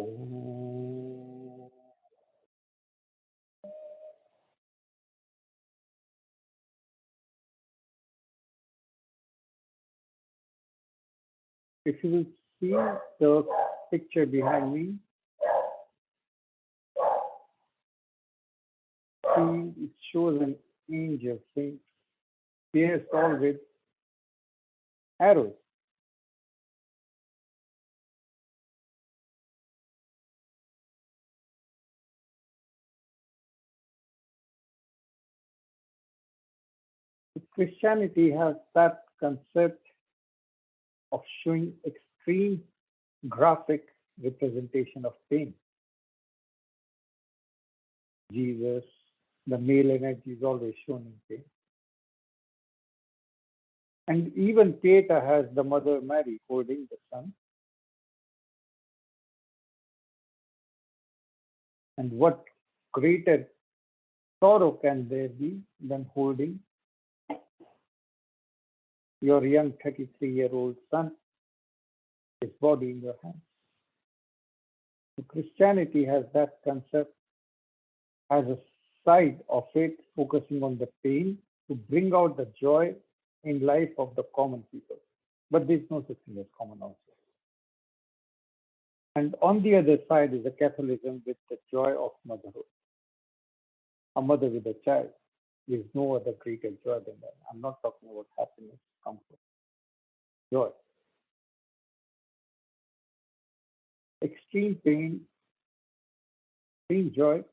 Oh. If you will see the picture behind me, see it shows an angel saying, pierced all with arrows. Christianity has that concept of showing extreme graphic representation of pain. Jesus, the male energy is always shown in pain. And even Pieta has the Mother Mary holding the Son. And what greater sorrow can there be than holding your young 33-year-old son, his body in your hands? So Christianity has that concept, has a side of it focusing on the pain to bring out the joy in life of the common people. But there's no such thing as common also. And on the other side is the Catholicism with the joy of motherhood. A mother with a child. There's no other greater joy than that. I'm not talking about happiness, comfort, joy. Extreme pain, extreme joy.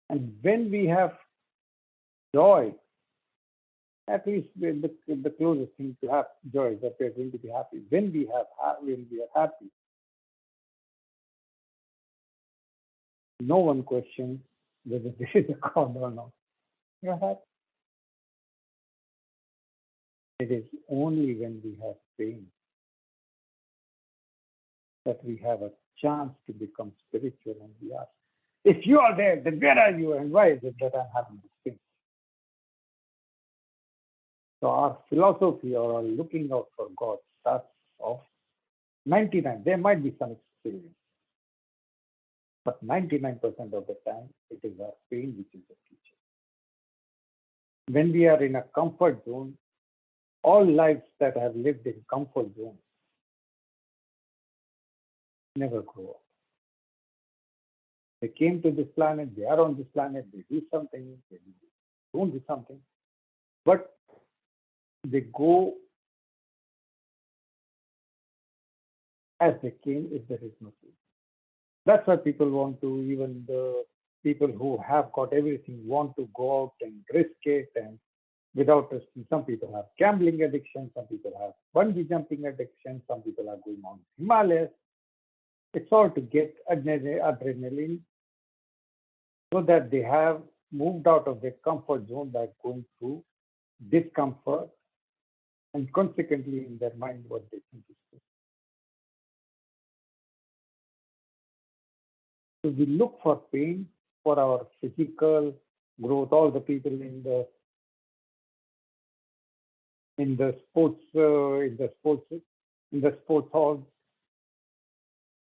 And when we have joy, at least the closest thing to have joy is that we're going to be happy. When we are happy, no one questions whether there is a God or not. You're happy. It is only when we have pain that we have a chance to become spiritual, and we ask, if you are there, then where are you, and why is it that I'm having this pain? So our philosophy or our looking out for God starts off 99. There might be some experience, but 99% of the time, it is our pain which is the teacher. When we are in a comfort zone, all lives that have lived in comfort zones never grow up. They came to this planet, they are on this planet, they do something, they don't do something, but they go as they came if there is no change. That's why people want to, even the people who have got everything, want to go out and risk it, and without risking. Some people have gambling addiction, some people have bungee jumping addiction, some people are going on Himalayas. It's all to get adrenaline so that they have moved out of their comfort zone by going through discomfort and consequently in their mind what they think is good. So we look for pain for our physical growth. All the people in the sports halls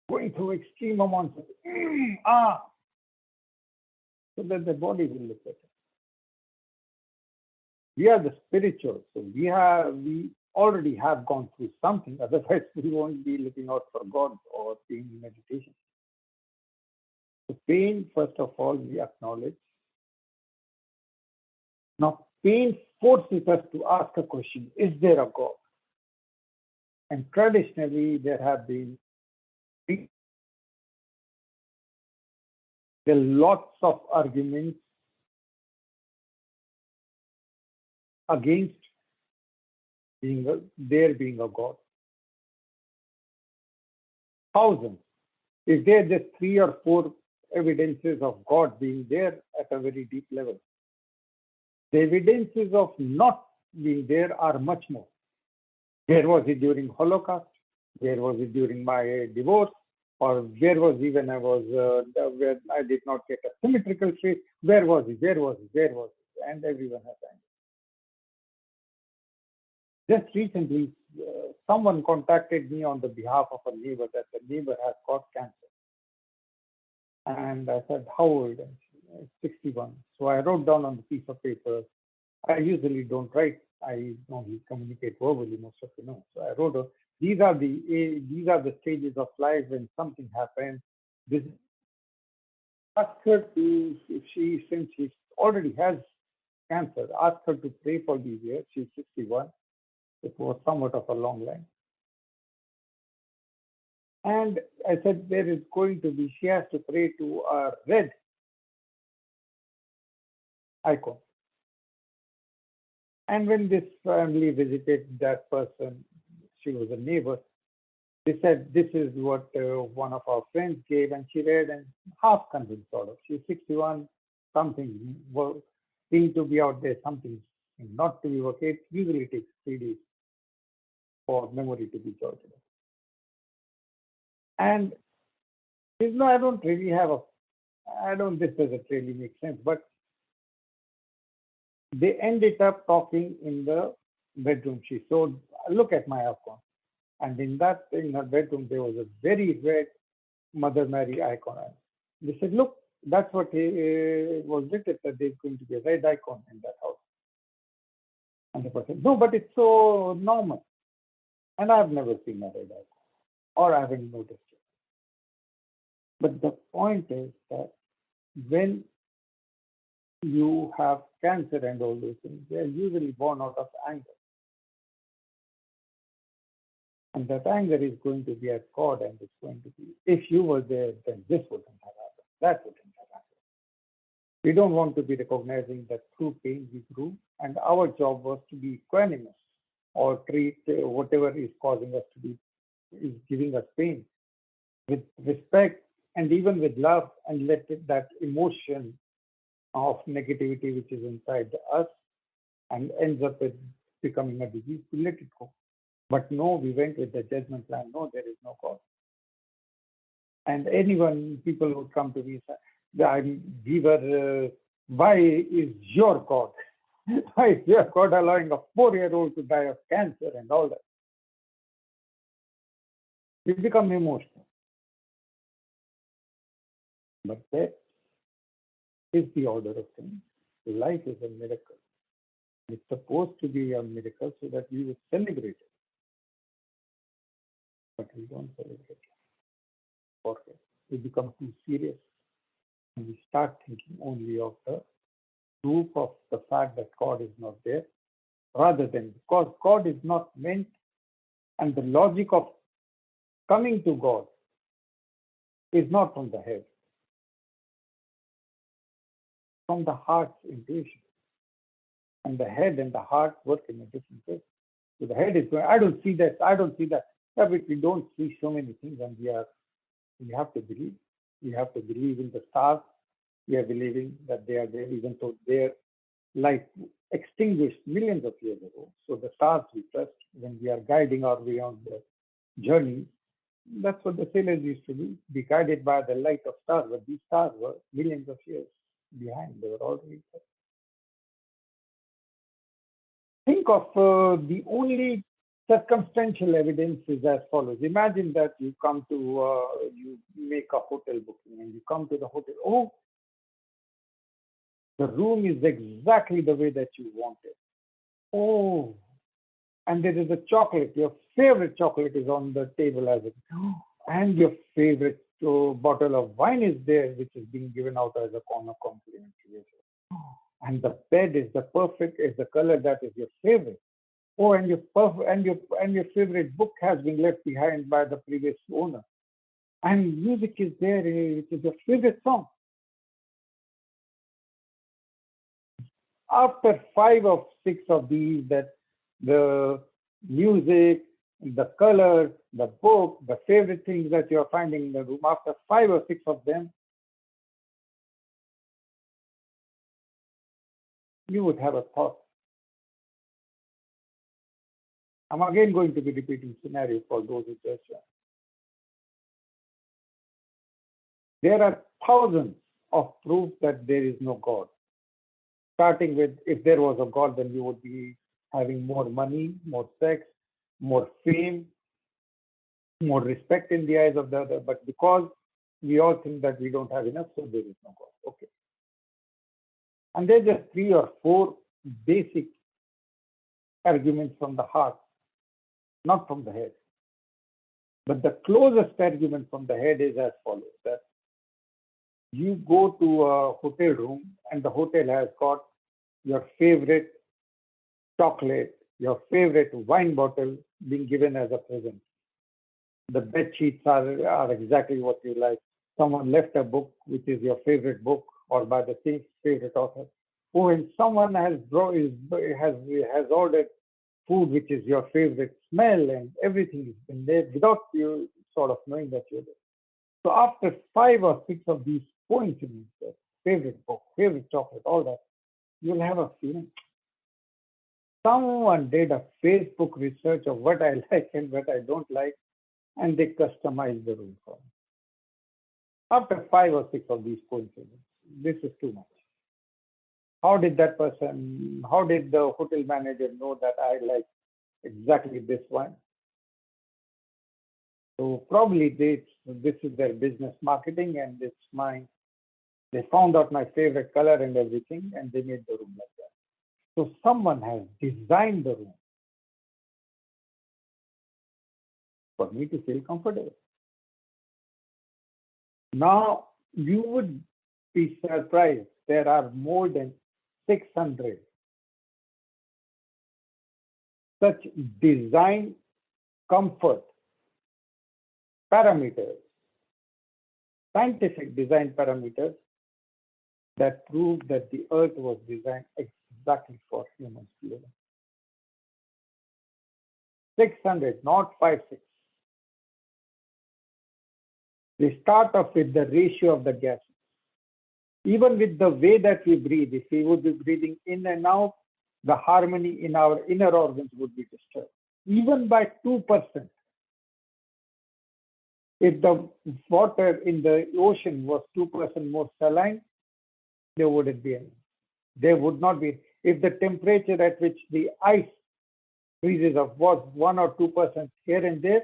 going through extreme amounts of so that the body will look better. We are the spiritual, so we already have gone through something. Otherwise, we won't be looking out for God or being in meditation. So pain, first of all, we acknowledge. Now, pain forces us to ask a question: is there a God? And traditionally, there have been lots of arguments against there being a God. Thousands. Is there just 3 or 4 evidences of God being there at a very deep level? The evidences of not being there are much more. Where was it during Holocaust? Where was it during my divorce? Or where was he when I was where I did not get a symmetrical face? Where was he? Where was he? Where was he? And everyone has answered. Just recently, someone contacted me on the behalf of a neighbor that the neighbor has got cancer. And I said, how old? And she, 61. So I wrote down on the piece of paper. I usually don't write. I only communicate verbally, most of you know. So I wrote, these are the stages of life when something happens. This ask her to, if she, since she already has cancer, ask her to pray for these years. She's 61. It was somewhat of a long line. And I said, there is going to be, she has to pray to a red icon. And when this family visited that person, she was a neighbor, they said, this is what one of our friends gave, and she read and half convinced sort of. She's 61, something seemed to be out there, something not to be okay. It usually takes 3 days for memory to be jotted. And no, I don't really have a, this doesn't really make sense, but they ended up talking in the bedroom. She showed, look at my icon. And in her bedroom, there was a very red Mother Mary icon. They said, look, that's what was written, that there's going to be a red icon in that house. And the person, no, but it's so normal. And I've never seen a red icon, or I haven't noticed it. But the point is that when you have cancer and all those things, they are usually born out of anger. And that anger is going to be at God, and it's going to be, if you were there, then this wouldn't have happened, that wouldn't have happened. We don't want to be recognizing that through pain we grew, and our job was to be equanimous or treat whatever is causing us to be, is giving us pain with respect and even with love, and let that emotion of negativity which is inside us and ends up with becoming a disease, to let it go. But no, we went with the judgment plan. No, there is no God. And people would come to me and say, why is your God? Why is your God allowing a 4-year-old to die of cancer and all that? We become emotional. But that is the order of things. Life is a miracle. It's supposed to be a miracle so that we would celebrate it. But we don't celebrate it. Okay. We become too serious, and we start thinking only of the proof of the fact that God is not there, rather than, because God is not meant, and the logic of coming to God is not from the head, from the heart's intuition. And the head and the heart work in a different way. So the head is going, I don't see that, I don't see that. Yeah, but we don't see so many things, and we have to believe. We have to believe in the stars. We are believing that they are there, even though their light extinguished millions of years ago. So the stars we trust when we are guiding our way on the journey. That's what the sailors used to do, be guided by the light of stars. But these stars were millions of years behind. They were already there. Think of the only circumstantial evidence is as follows. Imagine that you come to, you make a hotel booking, and you come to the hotel. Oh, the room is exactly the way that you want it. Oh, and there is a chocolate. Your favorite chocolate is on the table as it. And your favorite bottle of wine is there, which is being given out as a corner complimentary. And the bed is the color that is your favorite. Oh, and your favorite book has been left behind by the previous owner. And music is there, which is your favorite song. After 5 or 6 of these, that the music, the color, the book, the favorite things that you are finding in the room, after 5 or 6 of them, you would have a thought. I'm again going to be repeating scenario for those who just joined. There are thousands of proof that there is no God. Starting with, if there was a God, then you would be having more money, more sex, more fame, more respect in the eyes of the other. But because we all think that we don't have enough, so there is no God. Okay. And there's just three or four basic arguments from the heart, not from the head. But the closest argument from the head is as follows: that you go to a hotel room and the hotel has got your favorite chocolate, your favorite wine bottle being given as a present. The bed sheets are exactly what you like. Someone left a book which is your favorite book or by the same favorite author. Oh, and someone has ordered food which is your favorite smell, and everything has been there without you sort of knowing that you're there. So after 5 or 6 of these coincidences, favorite book, favorite chocolate, all that, you'll have a feeling. Someone did a Facebook research of what I like and what I don't like, and they customized the room for me. After 5 or 6 of these coincidences, this is too much. How did the hotel manager know that I like exactly this one? So probably this is their business marketing, and they found out my favorite color and everything, and they made the room like that. So someone has designed the room for me to feel comfortable. Now, you would be surprised. There are more than 600 such design comfort parameters, scientific design parameters that prove that the earth was designed exactly for humans to live in. 600, not 5, 6. They start off with the ratio of the gases. Even with the way that we breathe, if we would be breathing in and out, the harmony in our inner organs would be disturbed, even by 2%. If the water in the ocean was 2% more saline, there wouldn't be any. There would not be. If the temperature at which the ice freezes up was 1 or 2% here and there,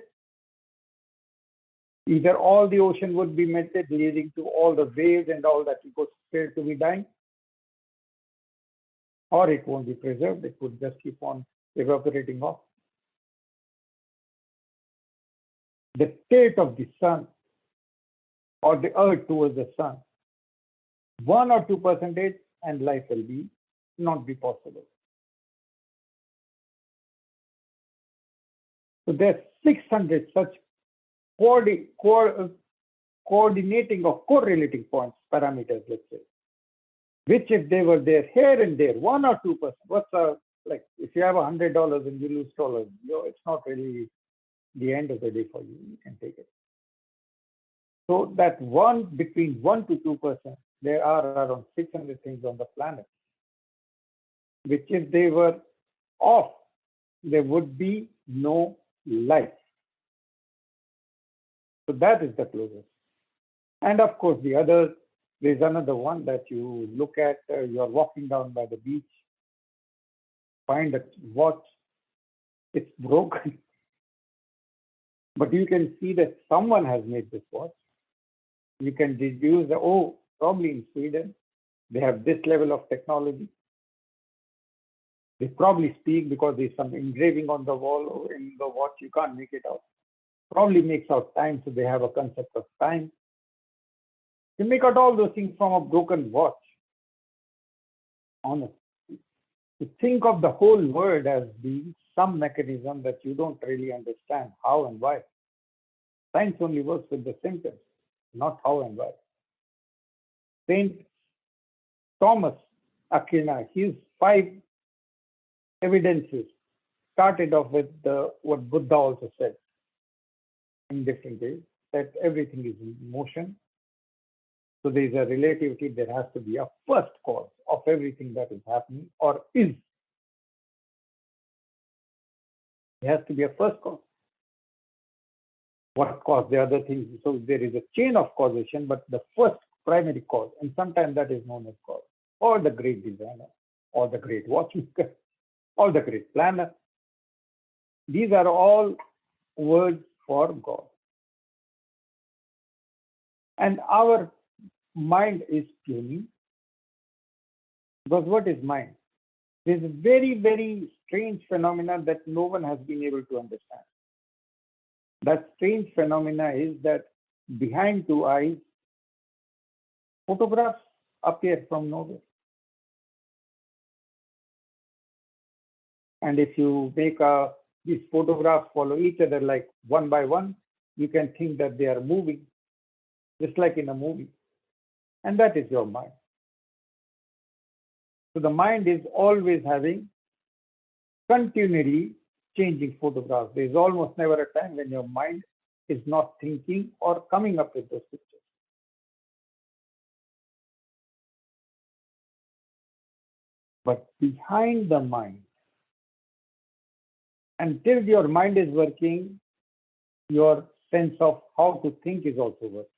either all the ocean would be melted, leading to all the waves and all that ecosphere to be dying, or it won't be preserved. It would just keep on evaporating off. The state of the sun or the earth towards the sun, 1 or 2%, and life will not be possible. So there's 600 such coordinating or correlating points, parameters, let's say, which if they were there here and there, 1 or 2%, like if you have $100 and you lose dollars, it's not really the end of the day for you. You can take it. So that between 1 to 2%, there are around 600 things on the planet, which if they were off, there would be no life. So that is the closest. And of course, there's another one that you look at, you're walking down by the beach, find a watch, it's broken. But you can see that someone has made this watch. You can deduce that, probably in Sweden, they have this level of technology. They probably speak because there's some engraving on the wall or in the watch, you can't make it out. Probably makes out time, so they have a concept of time. You make out all those things from a broken watch. Honestly. To think of the whole world as being some mechanism that you don't really understand how and why. Science only works with the symptoms, not how and why. Saint Thomas Aquina, his 5 evidences started off with what Buddha also said in different ways, that everything is in motion. So there is a relativity. There has to be a first cause of everything that is happening or is. There has to be a first cause. What caused the other things? So there is a chain of causation, but the first primary cause, and sometimes that is known as cause, or the great designer, or the great watchmaker. all the great planets. These are all words for God. And our mind is tuning, because what is mind? There's a very, very strange phenomena that no one has been able to understand. That strange phenomena is that behind two eyes, photographs appear from nowhere. And if you make these photographs follow each other like one by one, you can think that they are moving, just like in a movie. And that is your mind. So the mind is always having continually changing photographs. There is almost never a time when your mind is not thinking or coming up with those pictures. But behind the mind, until your mind is working, your sense of how to think is also working.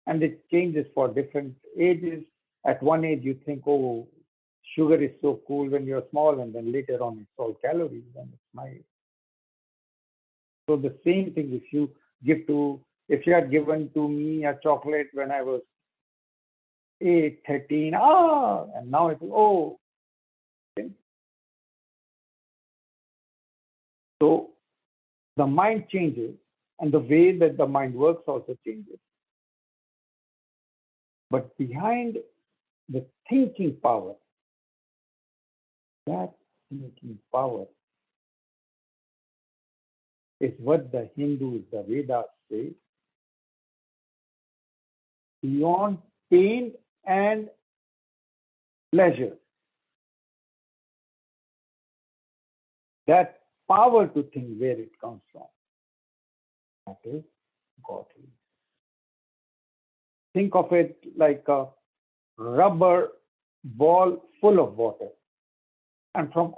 And it changes for different ages. At one age, you think, oh, sugar is so cool when you're small, and then later on, it's all calories, and it's my. So the same thing, if you had given to me a chocolate when I was 8, 13, and now it's, oh. Okay. So the mind changes, and the way that the mind works also changes. But behind the thinking power, that thinking power is what the Hindus, the Vedas say, beyond pain and pleasure. That power to think, where it comes from, that is godly. Think of it like a rubber ball full of water. And from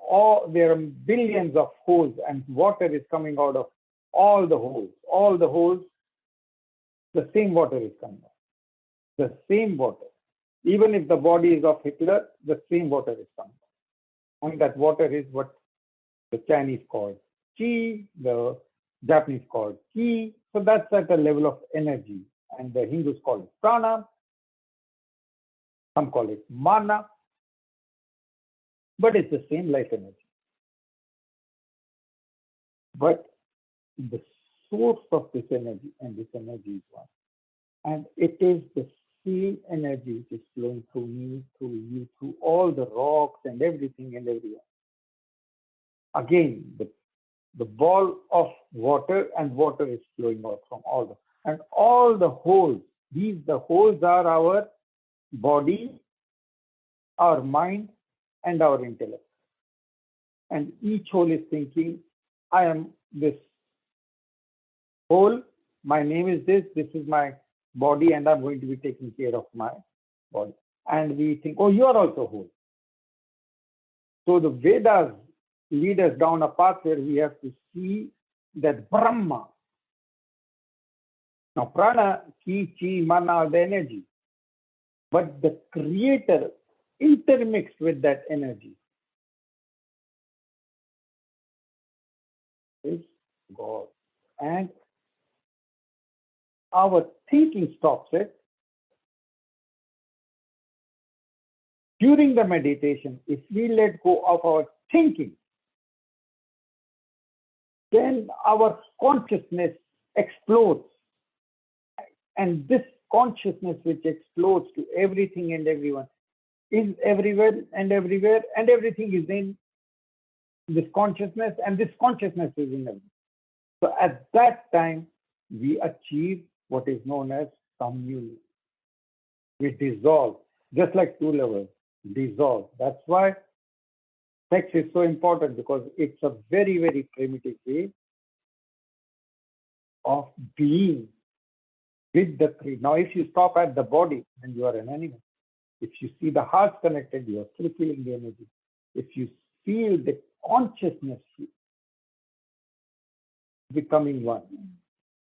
there are billions of holes, and water is coming out of all the holes. All the holes, the same water is coming out. The same water. Even if the body is of Hitler, the same water is coming out. And that water is what the Chinese call chi, the Japanese call ki. So that's at a level of energy. And the Hindus call it prana. Some call it mana. But it's the same life energy. But the source of this energy, and this energy is one. And it is the same energy which is flowing through me, through you, through all the rocks and everything and everywhere. Again, the ball of water, and water is flowing out from all the holes. The holes are our body, our mind, and our intellect. And each hole is thinking, I am this hole, my name is this is my body, and I'm going to be taking care of my body. And we think, oh, you are also whole. So the Vedas lead us down a path where we have to see that Brahma. Now, prana, ki, chi, mana are the energy. But the creator intermixed with that energy is God. And our thinking stops it. During the meditation, if we let go of our thinking, then our consciousness explodes. And this consciousness which explodes to everything and everyone is everywhere, and everything is in this consciousness, and this consciousness is in everything. So at that time, we achieve what is known as communion. We dissolve, just like two levels, dissolve. That's why sex is so important, because it's a very, very primitive way of being with the creator. Now, if you stop at the body, then you are an animal. If you see the heart connected, you are still feeling the energy. If you feel the consciousness becoming one,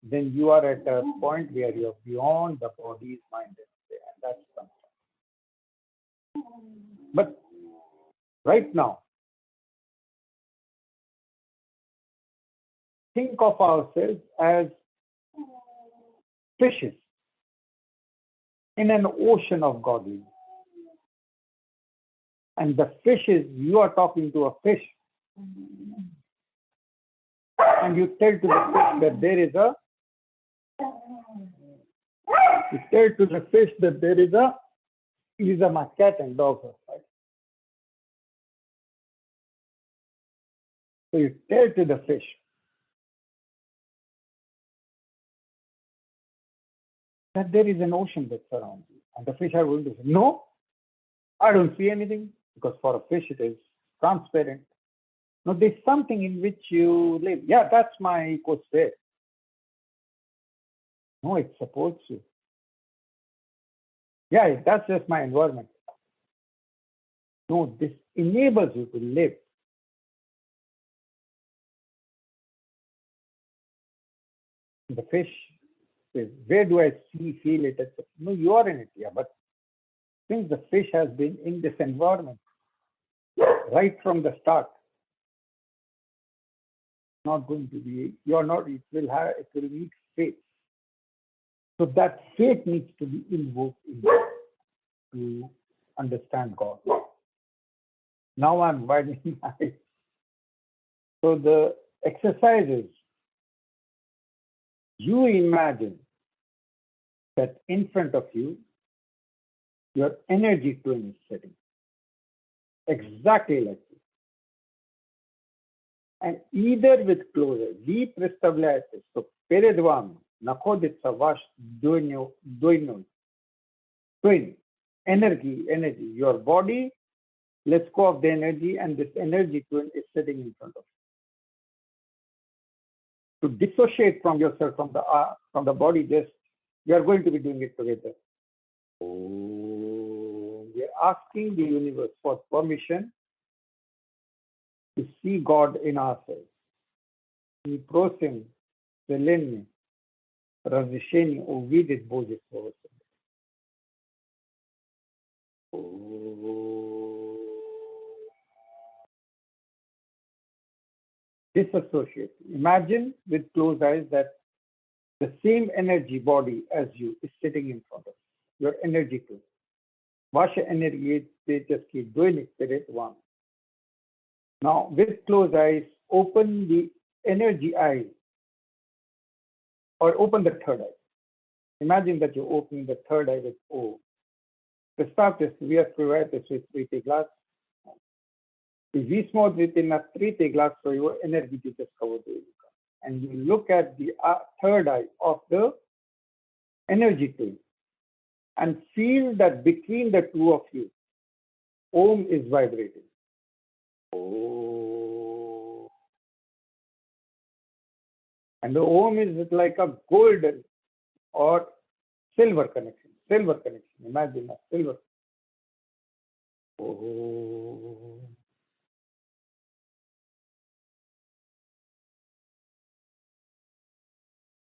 then you are at a point where you are beyond the body's mind, and that's something. But right now, think of ourselves as fishes in an ocean of godliness. And the fish is, you are talking to a fish. And you tell to the fish that there is a, you tell to the fish that there is a, these are my cat and dog. Right? So you tell to the fish that there is an ocean that surrounds you. And the fish are going to say, no, I don't see anything, because for a fish it is transparent. No, there's something in which you live. Yeah, that's my ecosphere. No, it supports you. Yeah, that's just my environment. No, this enables you to live. The fish says, where do I see, feel it? No, you are in it. Yeah, but since the fish has been in this environment right from the start, not going to be, you're not, it will need faith. So that faith needs to be invoked in you to understand God. Now I'm widening my eyes. So the exercise is, you imagine that in front of you, your energy twin is sitting exactly like this. And either with closer, we представляете, что перед вами находится ваш двойной, twin, energy, your body, let's go of the energy, and this energy twin is sitting in front of you. To dissociate from yourself, from the body, just, we are going to be doing it together. Oh, we are asking the universe for permission to see God in ourselves. И просим Вселенной разрешения увидеть Божество в себе. Disassociate. Imagine with closed eyes that the same energy body as you is sitting in front of you. Your energy too. Ваша энергия теоретически двойник перед вами. Now, with closed eyes, open the energy eye, or open the third eye. Imagine that you're opening the third eye with O. Представьте, we have provided with three glass. If we смотрите на третий глаз своего энергетического двойника, and you look at the third eye of the energy twin, and feel that between the two of you, Om is vibrating. Oh. And the Om is like a golden or silver connection. Imagine a silver. Oh.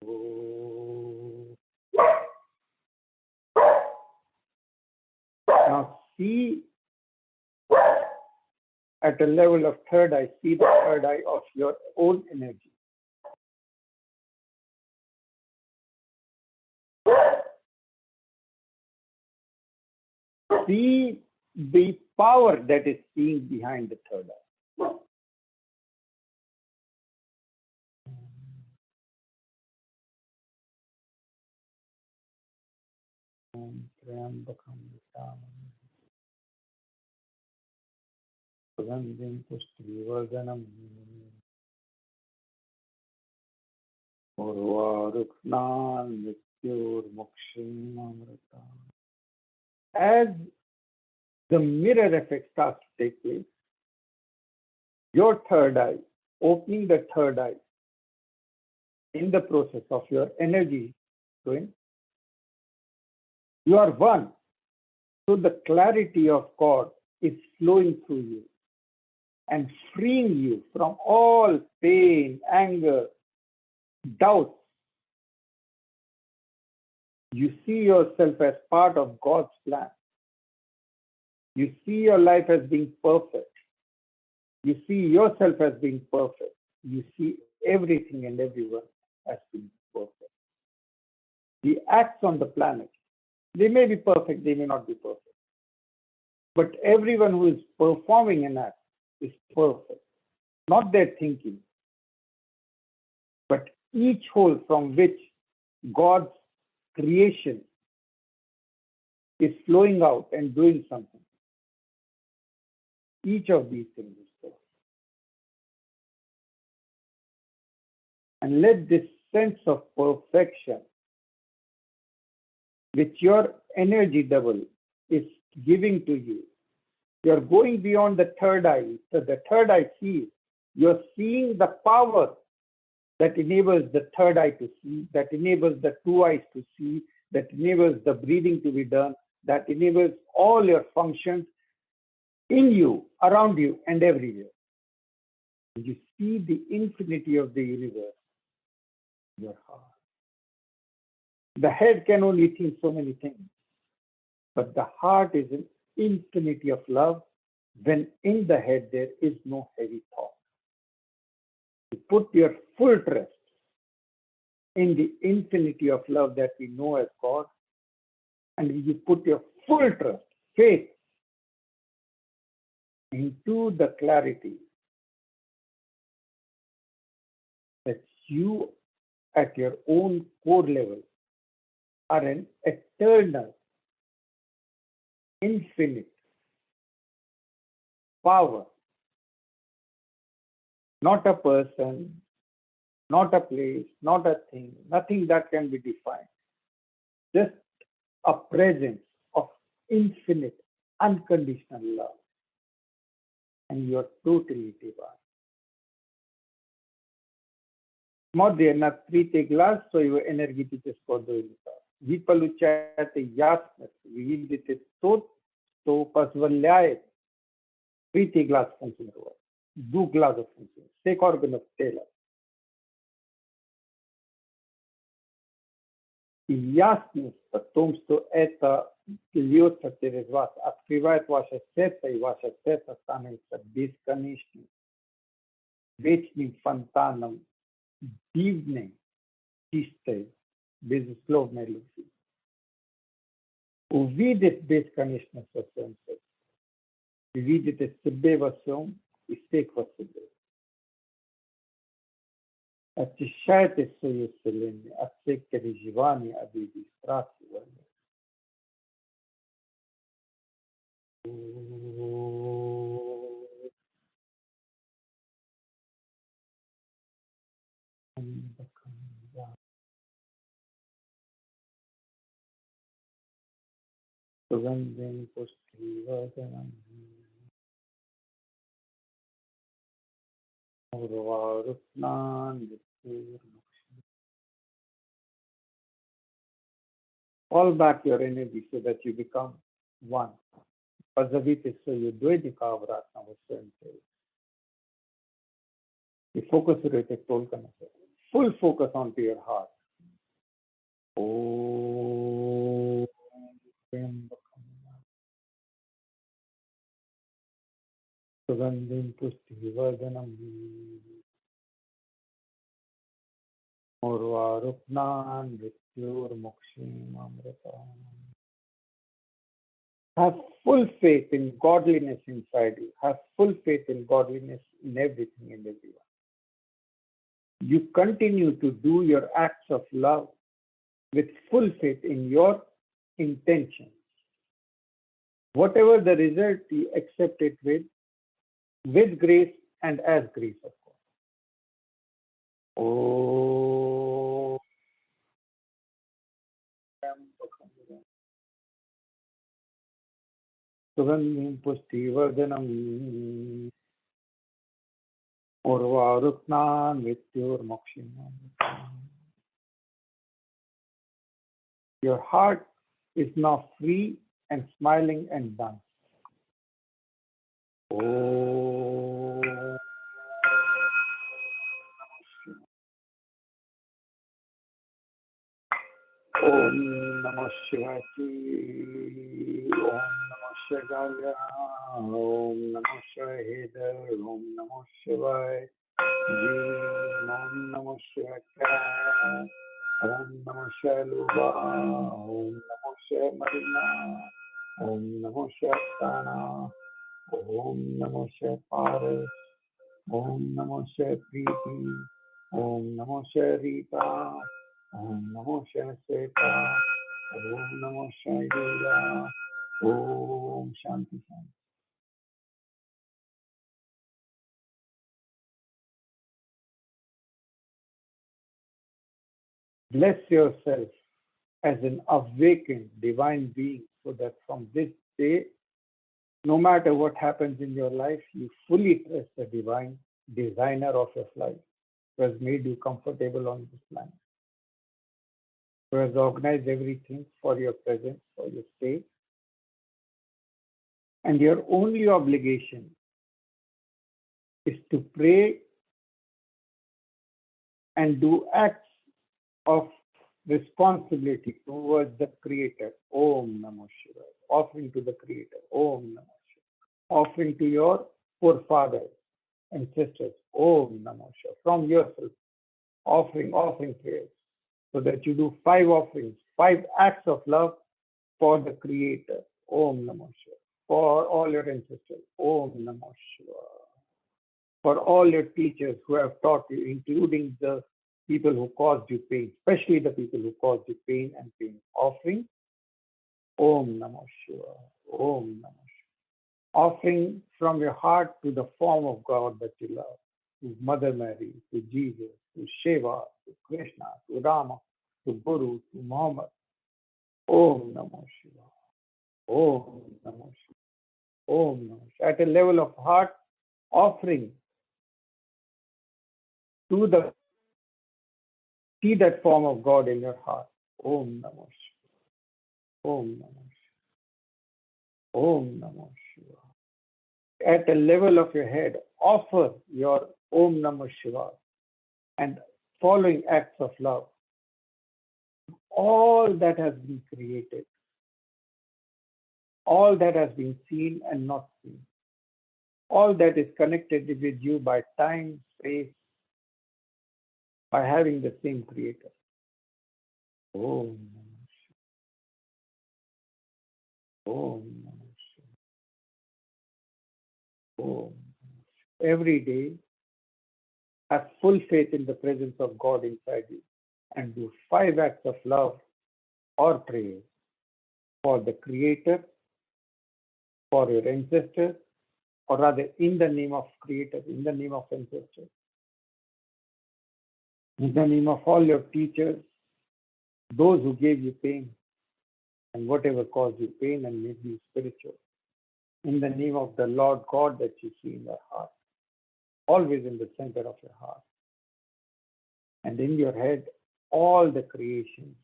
Oh. Now see at a level of third eye, see the third eye of your own energy. See the power that is seen behind the third eye. As the mirror effect starts to take place, your third eye, opening the third eye in the process of your energy twin, you are one. So the clarity of God is flowing through you and freeing you from all pain, anger, doubt. You see yourself as part of God's plan. You see your life as being perfect. You see yourself as being perfect. You see everything and everyone has been perfect. The acts on the planet, they may be perfect, they may not be perfect. But everyone who is performing an act is perfect. Not their thinking, but each hole from which God's creation is flowing out and doing something. Each of these things is perfect. And let this sense of perfection, which your energy double is giving to you, you're going beyond the third eye. So the third eye sees. You're seeing the power that enables the third eye to see, that enables the two eyes to see, that enables the breathing to be done, that enables all your functions in you, around you, and everywhere. You see the infinity of the universe in your heart. The head can only think so many things, but the heart is an infinity of love. When in the head there is no heavy thought. You put your full trust in the infinity of love that we know as God, and you put your full trust, faith, into the clarity that you, at your own core level, are an eternal, infinite power, not a person, not a place, not a thing, nothing that can be defined. Just a presence of infinite, unconditional love. And you're totally divine. Modena trite glas svoju energetičko dojito. Ви получаєте ясність, ви видите то, что позволяет третий глаз функционировать, двух глазов функционировать, всех органов тела. И ясность о том, что это льется через вас, открывает ваше сердце, и ваше сердце становится бесконечным, вечным фонтаном дивной, чистой, безусловной любви. Увидеть бесконечность во своем сердце, видите себе во всем и всех во себе. Очищайте свою вселенную от всех переживаний, обиды, страхов. Sugandhim pushtivardanam urvarupnan viturmuksham. Fall back your energy so that you become one. Pazavite so you dvedika avratna vasante. You focus it full focus onto your heart. Oh, Sugandhim pushtivardanam urvarupnan viturmuksham amritam. Have full faith in godliness inside you. Have full faith in godliness in everything and everyone. You continue to do your acts of love with full faith in your intentions. Whatever the result, you accept it with grace and as grace, of course. Oh. Sugandhim pushtivardanam urvarupnan viturmuksham. Your heart is now free and smiling and done. Oh. Om Namah Shivaya. Om Namah Shivaya. Om Namah Shivaya. Om Namah Shivaya. Om Namo Shivaya. Om Namo Shaluva. Om Namo Marina. Om Namo Prana. Om Namo Paras. Om Namo Priti. Om Namo Rita. Om Namo Seta. Om Namo Yoga. Om Shanti Shanti. Bless yourself as an awakened divine being so that from this day, no matter what happens in your life, you fully trust the divine designer of your life who has made you comfortable on this planet, who has organized everything for your presence, for your stay. And your only obligation is to pray and do acts of responsibility towards the Creator. Om Namo Shivaya. Offering to the Creator. Om Namo Shivaya. Offering to your forefathers and sisters. Om Namo Shivaya. From yourself. Offering prayers. So that you do 5 offerings, 5 acts of love for the Creator. Om Namo Shivaya. For all your ancestors. Om Namo Shivaya. For all your teachers who have taught you, including the people who caused you pain, especially the people who caused you pain and pain. Offering Om Namo Shivaya. Om Namo Shivaya. Offering from your heart to the form of God that you love, to Mother Mary, to Jesus, to Shiva, to Krishna, to Rama, to Guru, to Muhammad. Om Namo Shivaya. Om Namo Shivaya. Om Namo Shivaya. At a level of heart, offering to the see that form of God in your heart. Om Namo Shivaya. Om Namo Shivaya. Om Namo Shivaya. At the level of your head, offer your Om Namo Shivaya and following acts of love. All that has been created, all that has been seen and not seen, all that is connected with you by time, space, by having the same Creator. Om Namo Shivaya. Om Namo Shivaya. Om. Every day, have full faith in the presence of God inside you and do 5 acts of love or prayer for the Creator, for your ancestors, or rather in the name of Creator, in the name of ancestors, in the name of all your teachers, those who gave you pain and whatever caused you pain and made you spiritual, in the name of the Lord God that you see in your heart, always in the center of your heart, and in your head, all the creations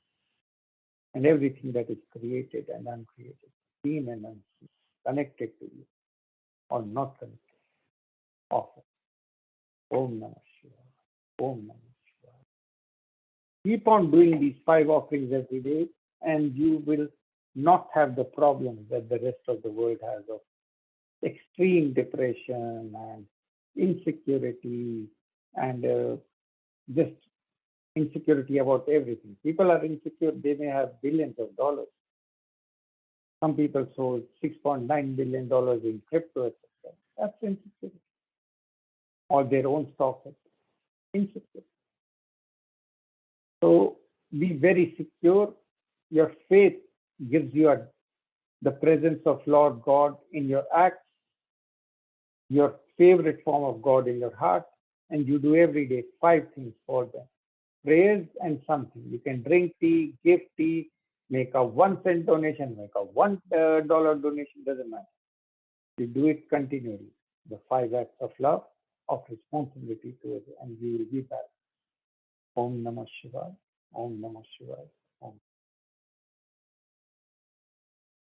and everything that is created and uncreated, seen and unseen, connected to you or not connected. Offer. Om Namah Shivaya. Om Namah Shivaya. Keep on doing these 5 offerings every day, and you will not have the problems that the rest of the world has of extreme depression and insecurity and just insecurity about everything. People are insecure. They may have billions of dollars. Some people sold $6.9 billion in crypto, etc. That's insecurity. Or their own stocks. Insecure. So be very secure. Your faith gives you the presence of Lord God in your acts, your favorite form of God in your heart, and you do every day 5 things for them. Prayers and something. You can drink tea, give tea, make a 1-cent donation, make a $1 donation, doesn't matter. You do it continually. The 5 acts of love, of responsibility towards it, and you will be back. Om Namah Shivaya. Om Namah Shivaya. Om.